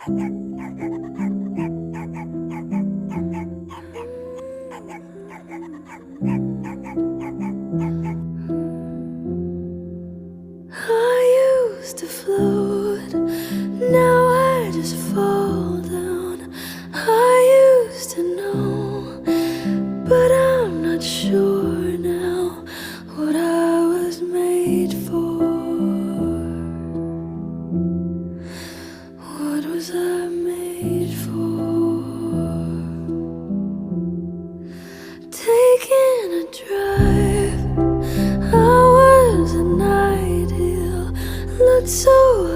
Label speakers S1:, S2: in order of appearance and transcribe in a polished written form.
S1: I used to float, now I just fall down. I used to know, but I'm not sure now what I was made for. What was I made for? Taking a drive, I was an ideal, looked so